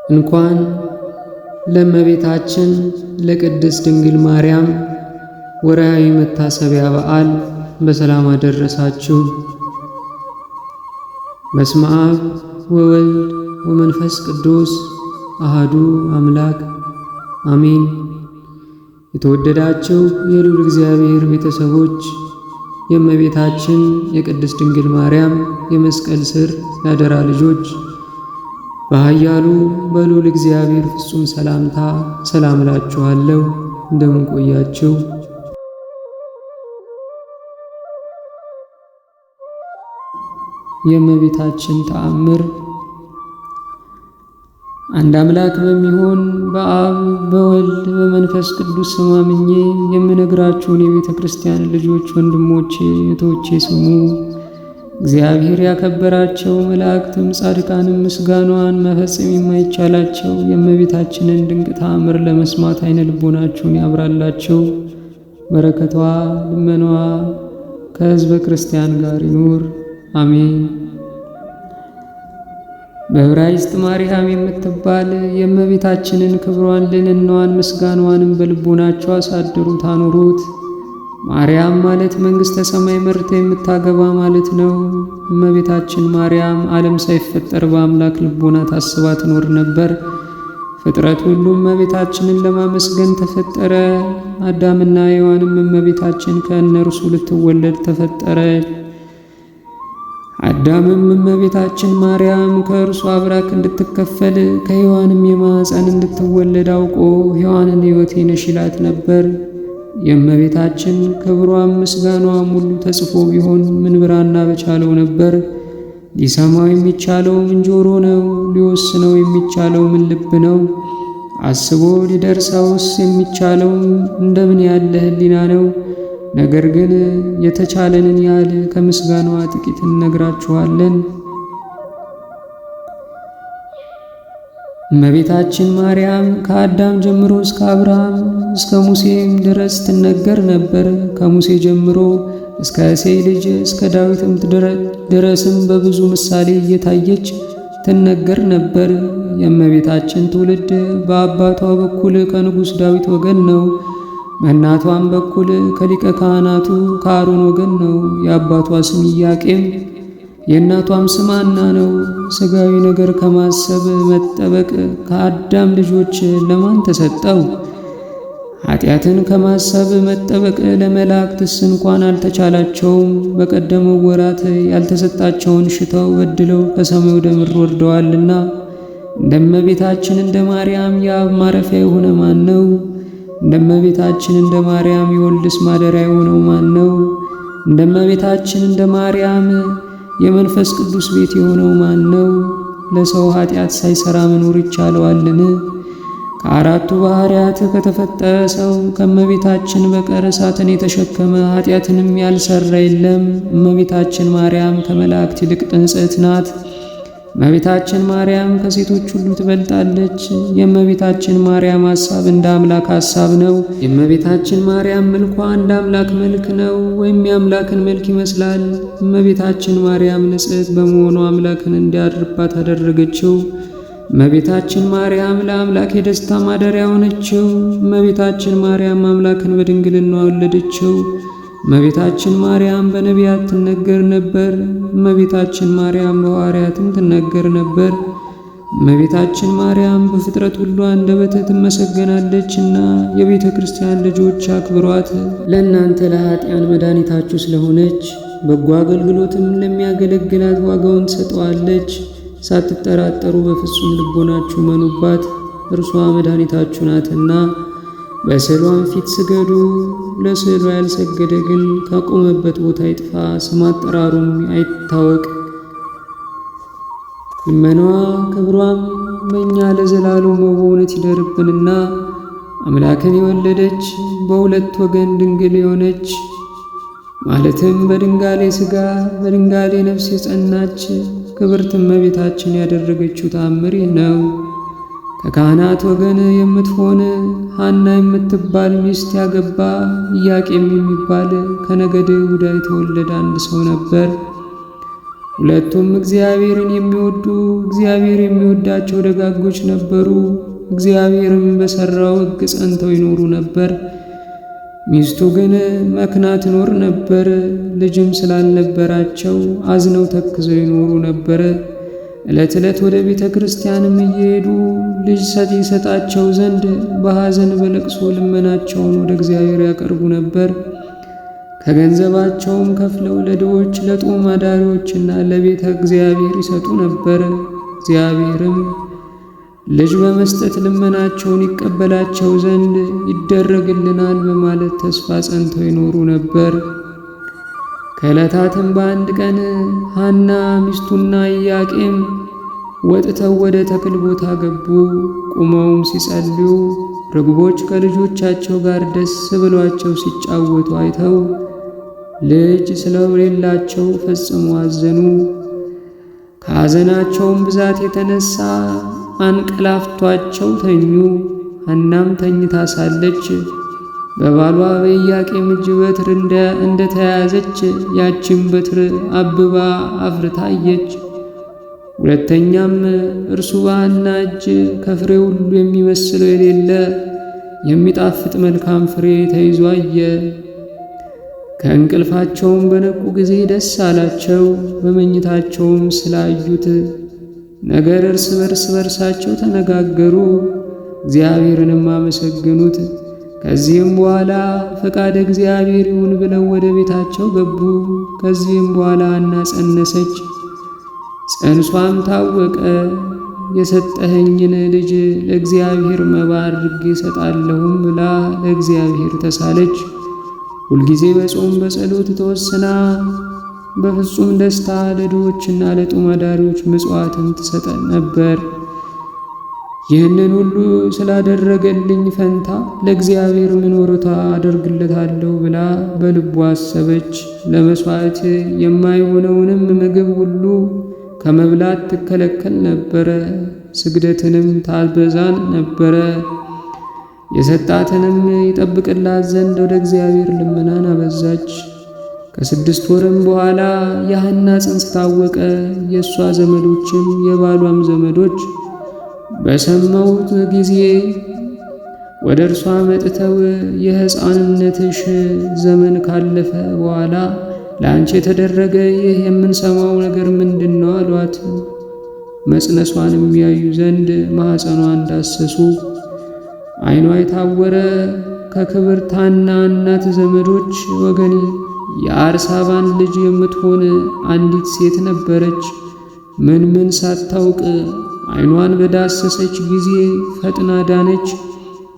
እንኳን ለእመቤታችን ለቅድስት ድንግል ማርያም ወርሃዊ መታሰቢያ በዓል በሰላም አደረሳችሁ። በስመ አብ ወወልድ ወመንፈስ ቅዱስ አሃዱ አምላክ አሜን። የተወደዳችሁ የልዑል እግዚአብሔር ቤተሰቦች፣ የእመቤታችን የቅድስት ድንግል ማርያም የመስቀል ስር ያደራ ልጆች፣ በኃያሉ በልዑል እግዚአብሔር ፍጹም ሰላምታ ሰላም እላችኋለሁ። እንደምን ቆያችሁ? የእመቤታችን ተአምር። አንድ አምላክ በሚሆን በአብ በወልድ በመንፈስ ቅዱስ ስም አምኜ የምነግራችሁን የቤተ ክርስቲያን ልጆች ወንድሞቼ እህቶቼ ስሙ። እግዚአብሔር ያከበራቸው መላእክትም ጻድቃንም ምስጋናዋን መፈጸም የማይቻላቸው የእመቤታችንን ድንቅ ተአምር ለመስማት አይነ ልቦናችሁን ያብራላቸው። በረከቷ ልመናዋ ከሕዝበ ክርስቲያን ጋር ይኑር አሜን። በዕብራይስጥ ማርያም የምትባል የእመቤታችንን ክብሯን ልዕልናዋን ምስጋናዋንም በልቦናቸው አሳድሩት አኑሩት። ማርያም ማለት መንግሥተ ሰማይ መርታ የምታገባ ማለት ነው። እመቤታችን ማርያም ዓለም ሳይፈጠር በአምላክ ልቦና ታስባ ትኖር ነበር። ፍጥረት ሁሉ እመቤታችንን ለማመስገን ተፈጠረ። አዳምና ሔዋንም እመቤታችን ከእነርሱ ልትወለድ ተፈጠረች። አዳምም እመቤታችን ማርያም ከእርሱ አብራክ እንድትከፈል ከሔዋንም የማኅፀን እንድትወለድ አውቆ ሔዋንን ሕይወቴ ነሽ ይላት ነበር። የእመቤታችን ክብሯም ምስጋናዋም ሁሉ ተጽፎ ቢሆን ምን ብራና በቻለው ነበር። ሊሰማው የሚቻለው ምን ጆሮ ነው? ሊወስነው የሚቻለው ምን ልብ ነው? አስቦ ሊደርሰውስ የሚቻለው እንደምን ያለ ሕሊና ነው? ነገር ግን የተቻለንን ያህል ከምስጋናዋ ጥቂት እንነግራችኋለን። እመቤታችን ማርያም ከአዳም ጀምሮ እስከ አብርሃም እስከ ሙሴም ድረስ ትነገር ነበር። ከሙሴ ጀምሮ እስከ እሴይ ልጅ እስከ ዳዊትም ድረስም በብዙ ምሳሌ እየታየች ትነገር ነበር። የእመቤታችን ትውልድ በአባቷ በኩል ከንጉሥ ዳዊት ወገን ነው። በእናቷም በኩል ከሊቀ ካህናቱ ከአሮን ወገን ነው። የአባቷ ስም ኢያቄም የእናቷም ስም ሐና ነው። ሥጋዊ ነገር ከማሰብ መጠበቅ ከአዳም ልጆች ለማን ተሰጠው? ኃጢአትን ከማሰብ መጠበቅ ለመላእክትስ እንኳን አልተቻላቸውም። በቀደመው ወራት ያልተሰጣቸውን ሽተው በድለው ከሰማይ ወደ ምድር ወርደዋልና። እንደ እመቤታችን እንደ ማርያም የአብ ማረፊያ የሆነ ማን ነው? እንደ እመቤታችን እንደ ማርያም የወልድስ ማደሪያ የሆነው ማን ነው? እንደ እመቤታችን እንደ ማርያም የመንፈስ ቅዱስ ቤት የሆነው ማን ነው? ለሰው ኃጢአት ሳይሰራ መኖር ይቻለዋልን? ከአራቱ ባሕርያት ከተፈጠረ ሰው ከእመቤታችን በቀር እሳትን የተሸከመ ኃጢአትንም ያልሰራ የለም። እመቤታችን ማርያም ከመላእክት ይልቅ ንጽሕት ናት። እመቤታችን ማርያም ከሴቶች ሁሉ ትበልጣለች። የእመቤታችን ማርያም ሐሳብ እንደ አምላክ ሐሳብ ነው። የእመቤታችን ማርያም መልኳ እንደ አምላክ መልክ ነው፣ ወይም የአምላክን መልክ ይመስላል። እመቤታችን ማርያም ንጽሕት በመሆኑ አምላክን እንዲያድርባት አደረገችው። እመቤታችን ማርያም ለአምላክ የደስታ ማደሪያ ሆነችው። እመቤታችን ማርያም አምላክን በድንግልና ወለደችው። እመቤታችን ማርያም በነቢያት ትነገር ነበር። እመቤታችን ማርያም በሐዋርያትም ትነገር ነበር። እመቤታችን ማርያም በፍጥረት ሁሉ አንደበት ትመሰገናለችና የቤተ ክርስቲያን ልጆች አክብሯት። ለእናንተ ለኃጢአን መድኃኒታችሁ ስለሆነች በጎ አገልግሎትም ለሚያገለግላት ዋጋውን ትሰጠዋለች። ሳትጠራጠሩ በፍጹም ልቦናችሁ መኑባት፣ እርሷ መድኃኒታችሁ ናትና። በስዕሏም ፊት ስገዱ። ለስዕሏ ያልሰገደ ግን ከቆመበት ቦታ ይጥፋ፣ ስም አጠራሩም አይታወቅ። ልመናዋ ክብሯም በእኛ ለዘላለሙ በእውነት ይደርብንና አምላክን የወለደች በሁለት ወገን ድንግል የሆነች ማለትም በድንጋሌ ሥጋ በድንጋሌ ነፍስ የጸናች ክብርት እመቤታችን ያደረገችው ተአምር ይህ ነው። ከካህናት ወገን የምትሆን ሐና የምትባል ሚስት ያገባ ኢያቄም የሚባል ከነገደ ይሁዳ የተወለደ አንድ ሰው ነበር። ሁለቱም እግዚአብሔርን የሚወዱ እግዚአብሔር የሚወዳቸው ደጋጎች ነበሩ። እግዚአብሔርም በሠራው ሕግ ጸንተው ይኖሩ ነበር። ሚስቱ ግን መክና ትኖር ነበር። ልጅም ስላልነበራቸው አዝነው ተክዘው ይኖሩ ነበር። ዕለት ዕለት ወደ ቤተ ክርስቲያንም እየሄዱ ልጅ ይሰጣቸው ዘንድ በሐዘን በለቅሶ ልመናቸውን ወደ እግዚአብሔር ያቀርቡ ነበር። ከገንዘባቸውም ከፍለው ለድሆች ለጦም አዳሪዎችና ለቤተ እግዚአብሔር ይሰጡ ነበር። እግዚአብሔርም ልጅ በመስጠት ልመናቸውን ይቀበላቸው ዘንድ ይደረግልናል በማለት ተስፋ ጸንተው ይኖሩ ነበር። ከዕለታትም በአንድ ቀን ሐና ሚስቱና ኢያቄም ወጥተው ወደ ተክል ቦታ ገቡ። ቁመውም ሲጸልዩ ርግቦች ከልጆቻቸው ጋር ደስ ብሏቸው ሲጫወቱ አይተው ልጅ ስለሌላቸው ፈጽሞ አዘኑ። ከሐዘናቸውም ብዛት የተነሳ አንቀላፍቷቸው ተኙ። ሐናም ተኝታ ሳለች በባሏ በኢያቄም እጅ በትር እንደተያዘች ያቺም በትር አብባ አፍርታ አየች። ሁለተኛም እርሱ በሐና እጅ ከፍሬ ሁሉ የሚመስለው የሌለ የሚጣፍጥ መልካም ፍሬ ተይዞ አየ። ከእንቅልፋቸውም በነቁ ጊዜ ደስ አላቸው። በመኝታቸውም ስላዩት ነገር እርስ በርሳቸው ተነጋገሩ፣ እግዚአብሔርንም አመሰገኑት። ከዚህም በኋላ ፈቃደ እግዚአብሔር ይሁን ብለው ወደ ቤታቸው ገቡ። ከዚህም በኋላ ሐና ጸነሰች፣ ጽንሷም ታወቀ። የሰጠኸኝን ልጅ ለእግዚአብሔር መባ አድርጌ እሰጣለሁም ብላ ለእግዚአብሔር ተሳለች። ሁልጊዜ በጾም በጸሎት ተወስና በፍጹም ደስታ ለድሆችና ለጦም አዳሪዎች ምጽዋትን ትሰጥ ነበር። ይህንን ሁሉ ስላደረገልኝ ፈንታ ለእግዚአብሔር ምን ወሮታ አደርግለታለሁ ብላ በልቧ አሰበች። ለመሥዋዕት የማይሆነውንም ምግብ ሁሉ ከመብላት ትከለከል ነበረ። ስግደትንም ታበዛን ነበረ። የሰጣትንም ይጠብቅላት ዘንድ ወደ እግዚአብሔር ልመናን አበዛች። ከ6 ወርም በኋላ የሐና ጽንስ ታወቀ። የእሷ ዘመዶችም የባሏም ዘመዶች በሰማሁት ጊዜ ወደ እርሷ መጥተው የሕፃንነትሽ ዘመን ካለፈ በኋላ ለአንቺ የተደረገ ይህ የምንሰማው ነገር ምንድን ነው? አሏት። መጽነሷን የሚያዩ ዘንድ ማኅፀኗን ዳሰሱ። ዓይኗ የታወረ ከክብርት ሐና እናት ዘመዶች ወገን የአርሳባን ልጅ የምትሆን አንዲት ሴት ነበረች። ምን ሳታውቅ ዓይኗን በዳሰሰች ጊዜ ፈጥና ዳነች።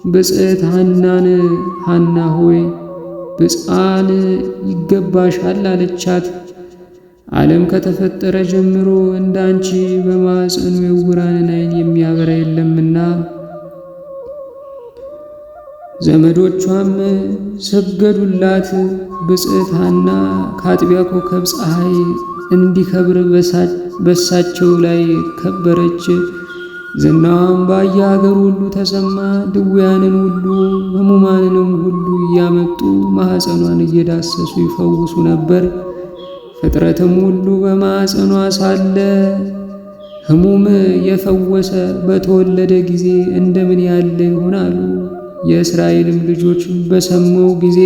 ብፅዕት ሐናን ሐና ሆይ ብፅዓን ይገባሻል አለቻት። ዓለም ከተፈጠረ ጀምሮ እንዳንቺ በማኅፀኑ የዕውራንን ዓይን የሚያበራ የለምና። ዘመዶቿም ሰገዱላት። ብፅዕት ሐና ከአጥቢያ ኮከብ ፀሐይ እንዲከብር በሳቸው ላይ ከበረች። ዝናዋም በየአገሩ ሁሉ ተሰማ። ድውያንን ሁሉ ሕሙማንንም ሁሉ እያመጡ ማኅፀኗን እየዳሰሱ ይፈውሱ ነበር። ፍጥረትም ሁሉ በማኅፀኗ ሳለ ሕሙም የፈወሰ በተወለደ ጊዜ እንደምን ያለ ይሆናሉ። የእስራኤልም ልጆች በሰሙ ጊዜ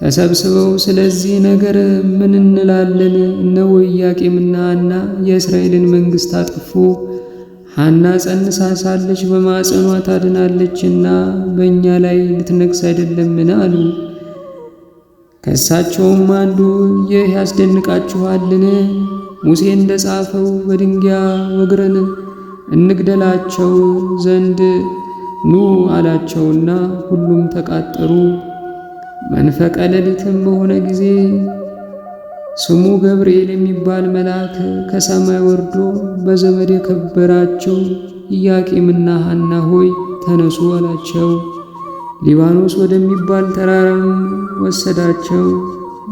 ተሰብስበው ስለዚህ ነገር ምን እንላለን? እነሆ ኢያቄምና ሐና የእስራኤልን መንግሥት አጠፉ። ሐና ጸንሳ ሳለች በማኅፀኗ ታድናለችና በእኛ ላይ ልትነግሥ አይደለምን? አሉ። ከእሳቸውም አንዱ ይህ ያስደንቃችኋልን? ሙሴ እንደ ጻፈው በድንጋይ ወግረን እንግደላቸው ዘንድ ኑ አላቸውና ሁሉም ተቃጠሩ። መንፈቀ ሌሊትም በሆነ ጊዜ ስሙ ገብርኤል የሚባል መልአክ ከሰማይ ወርዶ በዘመድ የከበራቸው ኢያቄምና ሐና ሆይ ተነሱ አላቸው። ሊባኖስ ወደሚባል ተራራም ወሰዳቸው።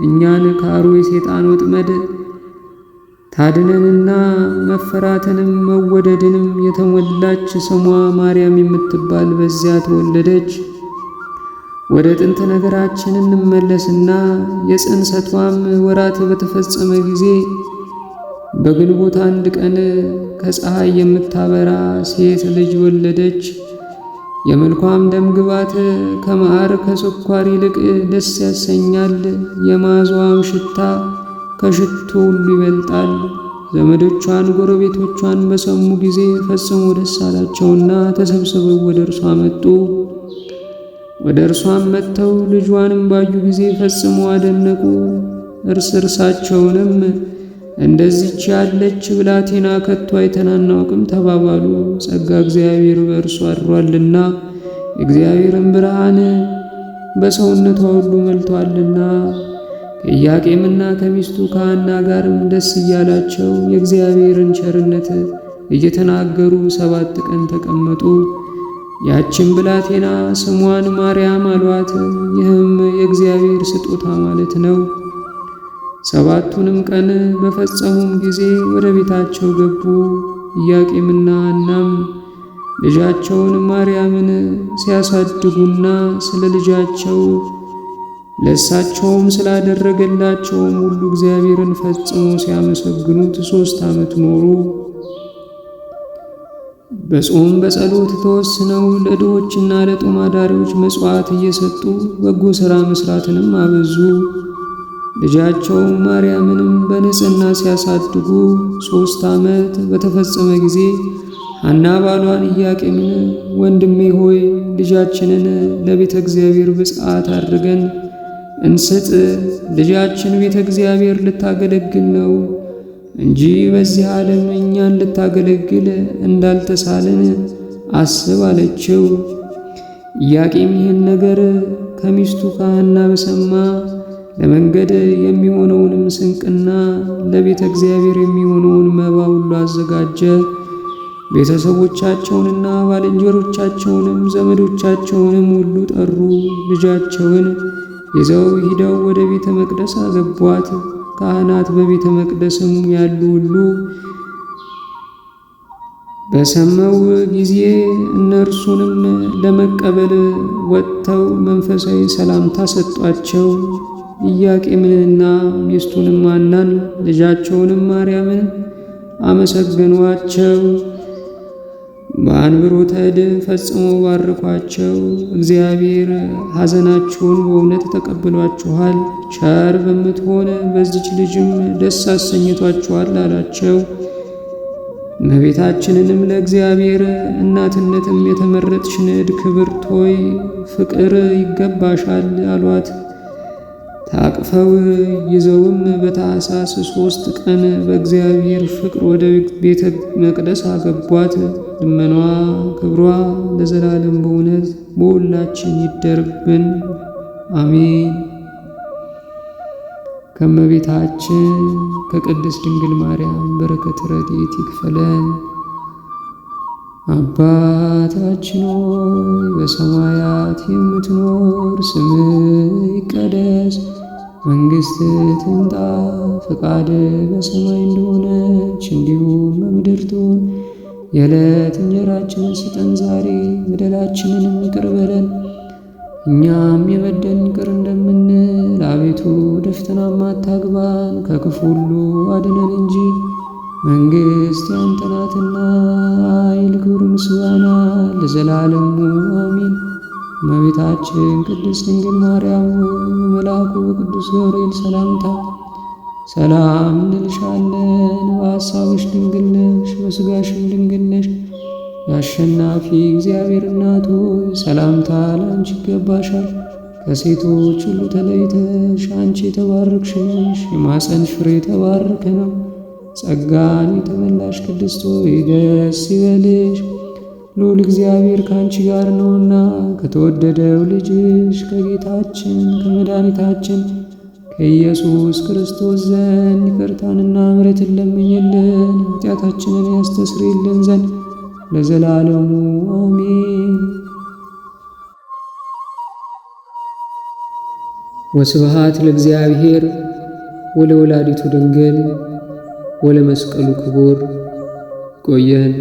እኛን ከአርዌ ሰይጣን ወጥመድ ታድነንና መፈራትንም መወደድንም የተሞላች ስሟ ማርያም የምትባል በዚያ ተወለደች። ወደ ጥንት ነገራችን እንመለስና የጽንሰቷም ወራት በተፈጸመ ጊዜ በግንቦት 1 ቀን ከፀሐይ የምታበራ ሴት ልጅ ወለደች። የመልኳም ደም ግባት ከማር ከስኳር ይልቅ ደስ ያሰኛል። የመዓዛዋም ሽታ ከሽቱ ሁሉ ይበልጣል። ዘመዶቿን ጎረቤቶቿን በሰሙ ጊዜ ፈጽሞ ደስ አላቸውና ተሰብስበው ወደ እርሷ መጡ። ወደ እርሷም መጥተው ልጇንም ባዩ ጊዜ ፈጽሞ አደነቁ። እርሳቸውንም እንደዚች ያለች ብላቴና ከቶ አይተን አናውቅም ተባባሉ። ጸጋ እግዚአብሔር በእርሱ አድሯልና የእግዚአብሔርን ብርሃን በሰውነቷ ሁሉ መልቷልና። ከኢያቄምና ከሚስቱ ከሐና ጋርም ደስ እያላቸው የእግዚአብሔርን ቸርነት እየተናገሩ 7 ቀን ተቀመጡ። ያችን ብላቴና ስሟን ማርያም አሏት። ይህም የእግዚአብሔር ስጦታ ማለት ነው። 7ቱንም ቀን በፈጸሙም ጊዜ ወደ ቤታቸው ገቡ። ኢያቄምና ሐናም ልጃቸውን ማርያምን ሲያሳድጉና ስለ ልጃቸው ለእሳቸውም ስላደረገላቸውም ሁሉ እግዚአብሔርን ፈጽሞ ሲያመሰግኑት 3 ዓመት ኖሩ። በጾም በጸሎት ተወስነው ለድሆችና ለጦም አዳሪዎች መሥዋዕት እየሰጡ በጎ ሥራ መሥራትንም አበዙ። ልጃቸው ማርያምንም በንጽሕና ሲያሳድጉ 3 ዓመት በተፈጸመ ጊዜ ሐና ባሏን ኢያቄምን ወንድሜ ሆይ ልጃችንን ለቤተ እግዚአብሔር ብፅዓት አድርገን እንስጥ። ልጃችን ቤተ እግዚአብሔር ልታገለግል ነው እንጂ በዚህ ዓለም እኛን ልታገለግል እንዳልተሳለን አስብ አለችው። ኢያቄም ይህን ነገር ከሚስቱ ከሐና በሰማ ለመንገድ የሚሆነውንም ስንቅና ለቤተ እግዚአብሔር የሚሆነውን መባ ሁሉ አዘጋጀ። ቤተሰቦቻቸውንና ባልንጀሮቻቸውንም ዘመዶቻቸውንም ሁሉ ጠሩ። ልጃቸውን ይዘው ሂደው ወደ ቤተ መቅደስ አገቧት። ካህናት በቤተ መቅደስም ያሉ ሁሉ በሰማው ጊዜ እነርሱንም ለመቀበል ወጥተው መንፈሳዊ ሰላምታ ሰጧቸው። ኢያቄምንና ሚስቱንም ሐናን ልጃቸውንም ማርያምን አመሰገኗቸው። በአንብሮተ እድ ፈጽሞ ባርኳቸው። እግዚአብሔር ሐዘናችሁን በእውነት ተቀብሏችኋል፣ ቸር በምትሆን በዚች ልጅም ደስ አሰኝቷችኋል አላቸው። እመቤታችንንም ለእግዚአብሔር እናትነትም የተመረጥሽ ንዕድ ክብርት ሆይ ፍቅር ይገባሻል አሏት። ታቅፈው ይዘውም በታኅሳስ 3 ቀን በእግዚአብሔር ፍቅር ወደ ቤተ መቅደስ አገቧት። ልመኗ ክብሯ ለዘላለም በእውነት በሁላችን ይደርብን፣ አሜን። ከእመቤታችን ከቅድስት ድንግል ማርያም በረከት ረድኤት ይክፈለን። አባታችን ሆይ በሰማያት የምትኖር፣ ስምህ ይቀደስ፣ መንግሥትህ ትምጣ፣ ፈቃድህ በሰማይ እንደሆነች እንዲሁም በምድር ትሁን። የዕለት እንጀራችንን ስጠን ዛሬ፣ በደላችንንም ይቅር በለን እኛም የበደልን ይቅር እንደምንል። አቤቱ ወደ ፈተናም አታግባን፣ ከክፉ ሁሉ አድነን እንጂ መንግሥት ያንተ ናትና፣ ኃይል፣ ክብር፣ ምስጋና ለዘላለሙ አሜን። እመቤታችን ቅድስት ድንግል ማርያም በመልአኩ በቅዱስ ገብርኤል ሰላምታ ሰላም እንልሻለን። በሐሳብሽ ድንግል ነሽ፣ በሥጋሽም ድንግል ነሽ። የአሸናፊ እግዚአብሔር እናቱ ሰላምታ ለአንቺ ይገባሻል። ከሴቶች ሁሉ ተለይተሽ አንቺ የተባረክሽ ነሽ፣ የማኅፀንሽ ፍሬ የተባረከ ነው። ጸጋን የተመላሽ ቅድስት ሆይ ደስ ይበልሽ፣ ልዑል እግዚአብሔር ከአንቺ ጋር ነውና ከተወደደው ልጅሽ ከጌታችን ከመድኃኒታችን ከኢየሱስ ክርስቶስ ዘንድ ይቅርታንና ምሕረትን ለምኝልን ኃጢአታችንን ያስተሰርይልን ዘንድ ለዘላለሙ አሜን። ወስብሐት ለእግዚአብሔር ወለወላዲቱ ድንግል ወለመስቀሉ ክቡር። ይቆየን።